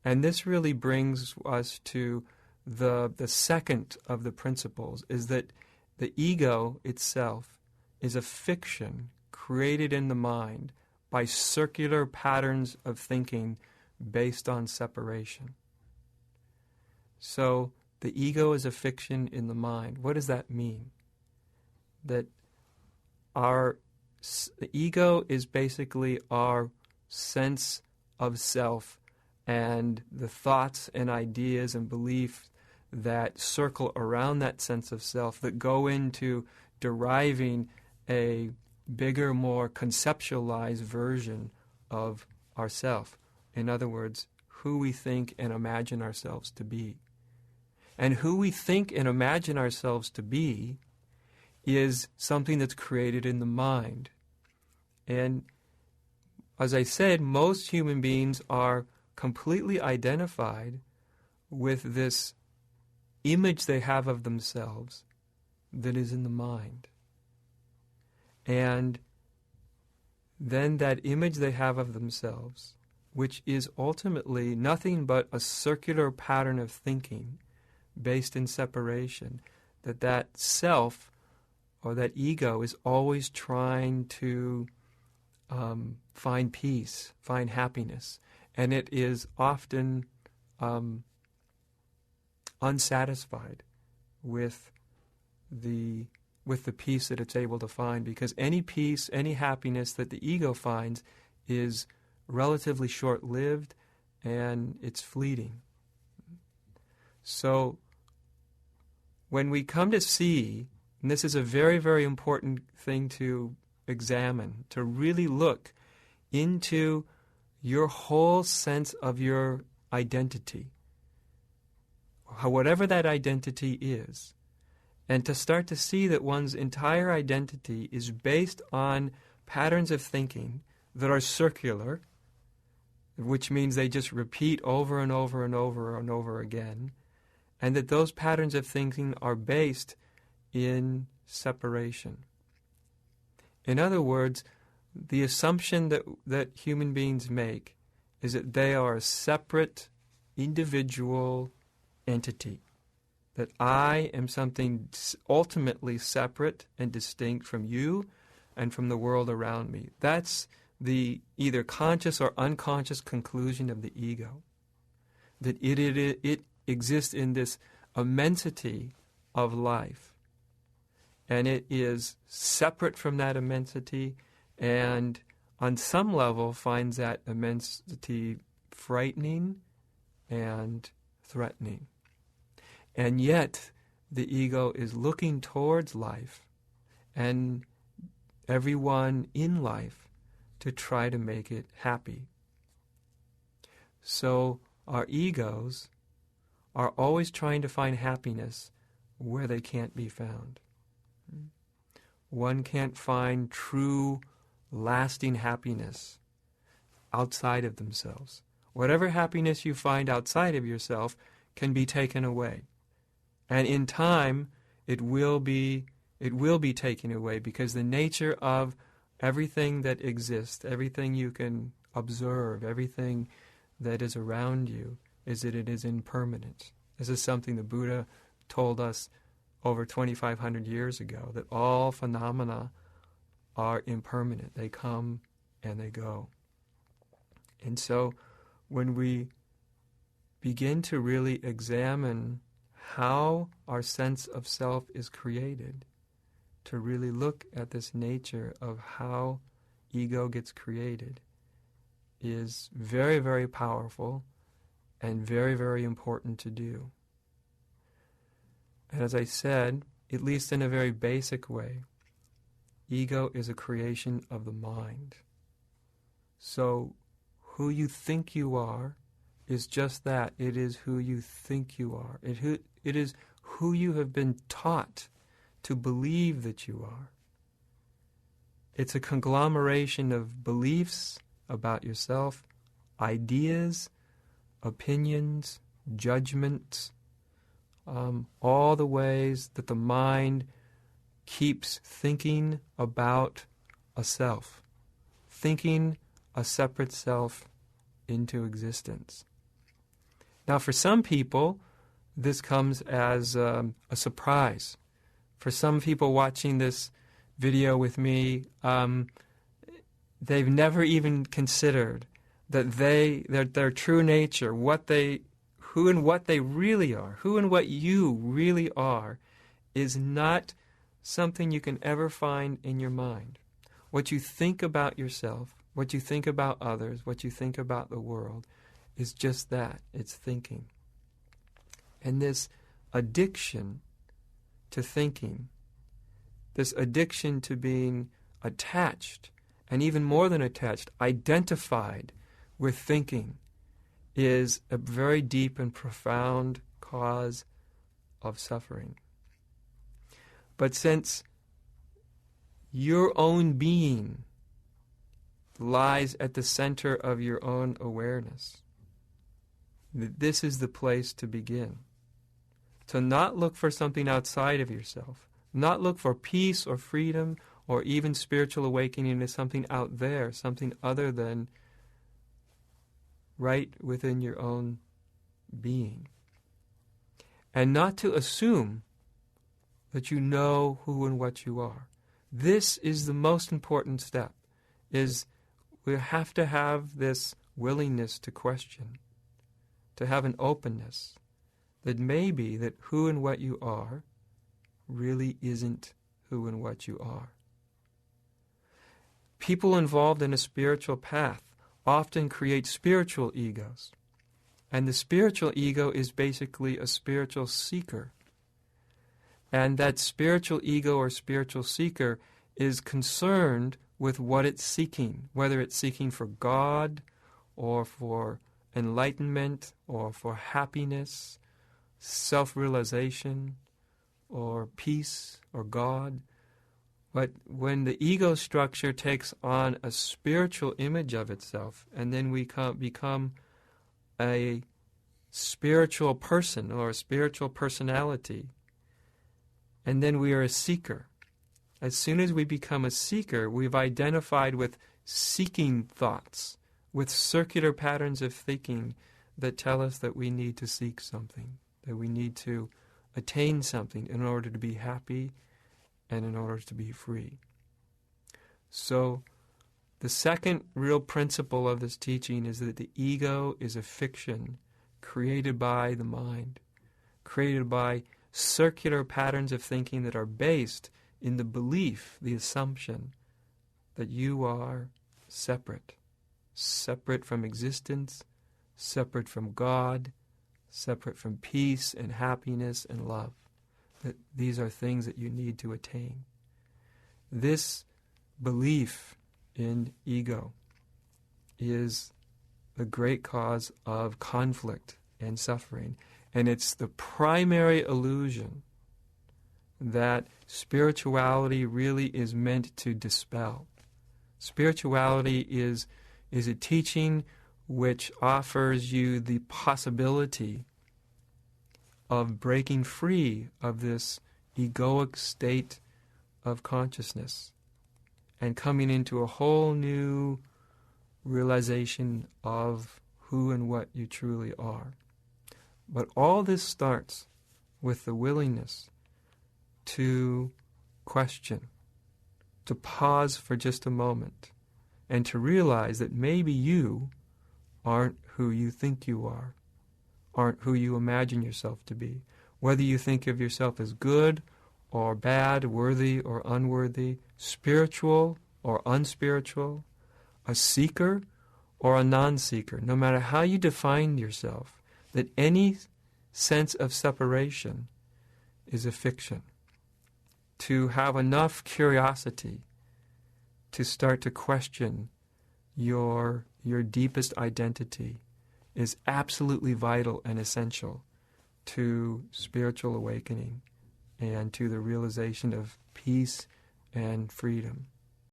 And this really brings us to the second of the principles, is that the ego itself is a fiction created in the mind by circular patterns of thinking based on separation. So the ego is a fiction in the mind. What does that mean? That the ego is basically our sense of self and the thoughts and ideas and beliefs that circle around that sense of self that go into deriving a bigger, more conceptualized version of ourself. In other words, who we think and imagine ourselves to be. And who we think and imagine ourselves to be is something that's created in the mind. And as I said, most human beings are completely identified with this image they have of themselves that is in the mind. And then that image they have of themselves, which is ultimately nothing but a circular pattern of thinking based in separation, that self or that ego is always trying to find peace, find happiness, and it is often unsatisfied with the peace that it's able to find, because any peace, any happiness that the ego finds is relatively short-lived and it's fleeting. So when we come to see, and this is a very, very important thing to examine, to really look into your whole sense of your identity, whatever that identity is, and to start to see that one's entire identity is based on patterns of thinking that are circular, which means they just repeat over and over and over and over again, and that those patterns of thinking are based in separation. In other words, the assumption that human beings make is that they are a separate, individual entity, that I am something ultimately separate and distinct from you and from the world around me. That's the either conscious or unconscious conclusion of the ego, that it exists in this immensity of life, and it is separate from that immensity, and on some level finds that immensity frightening and threatening. And yet the ego is looking towards life and everyone in life to try to make it happy. So our egos are always trying to find happiness where they can't be found. One can't find true, lasting happiness outside of themselves. Whatever happiness you find outside of yourself can be taken away. And in time, it will be taken away, because the nature of everything that exists, everything you can observe, everything that is around you, is that it is impermanent. This is something the Buddha told us over 2,500 years ago, that all phenomena are impermanent. They come and they go. And so when we begin to really examine how our sense of self is created, to really look at this nature of how ego gets created, is very, very powerful and very, very important to do. And as I said, at least in a very basic way, ego is a creation of the mind. So who you think you are is just that. It is who you think you are. It is who you have been taught to believe that you are. It's a conglomeration of beliefs about yourself, ideas, opinions, judgments, all the ways that the mind keeps thinking about a self, thinking a separate self into existence. Now, for some people, this comes as a surprise. For some people watching this video with me, they've never even considered that their true nature, who and what they really are, who and what you really are, is not something you can ever find in your mind. What you think about yourself, what you think about others, what you think about the world, is just that. It's thinking. And this addiction to thinking, this addiction to being attached, and even more than attached, identified with thinking, is a very deep and profound cause of suffering. But since your own being lies at the center of your own awareness, this is the place to begin. To not look for something outside of yourself, not look for peace or freedom or even spiritual awakening as something out there, something other than right within your own being. And not to assume that you know who and what you are. This is the most important step, is we have to have this willingness to question, to have an openness that maybe that who and what you are really isn't who and what you are. People involved in a spiritual path often create spiritual egos. And the spiritual ego is basically a spiritual seeker. And that spiritual ego or spiritual seeker is concerned with what it's seeking, whether it's seeking for God or for enlightenment or for happiness, self-realization or peace or God. But when the ego structure takes on a spiritual image of itself, and then we become a spiritual person or a spiritual personality, and then we are a seeker. As soon as we become a seeker, we've identified with seeking thoughts, with circular patterns of thinking that tell us that we need to seek something, that we need to attain something in order to be happy and in order to be free. So the second real principle of this teaching is that the ego is a fiction created by the mind, created by circular patterns of thinking that are based in the belief, the assumption, that you are separate from existence, separate from God, separate from peace and happiness and love. That these are things that you need to attain. This belief in ego is the great cause of conflict and suffering. And it's the primary illusion that spirituality really is meant to dispel. Spirituality is a teaching which offers you the possibility of breaking free of this egoic state of consciousness and coming into a whole new realization of who and what you truly are. But all this starts with the willingness to question, to pause for just a moment, and to realize that maybe you aren't who you think you are, aren't who you imagine yourself to be. Whether you think of yourself as good or bad, worthy or unworthy, spiritual or unspiritual, a seeker or a non-seeker, no matter how you define yourself, that any sense of separation is a fiction. To have enough curiosity to start to question your deepest identity is absolutely vital and essential to spiritual awakening and to the realization of peace and freedom.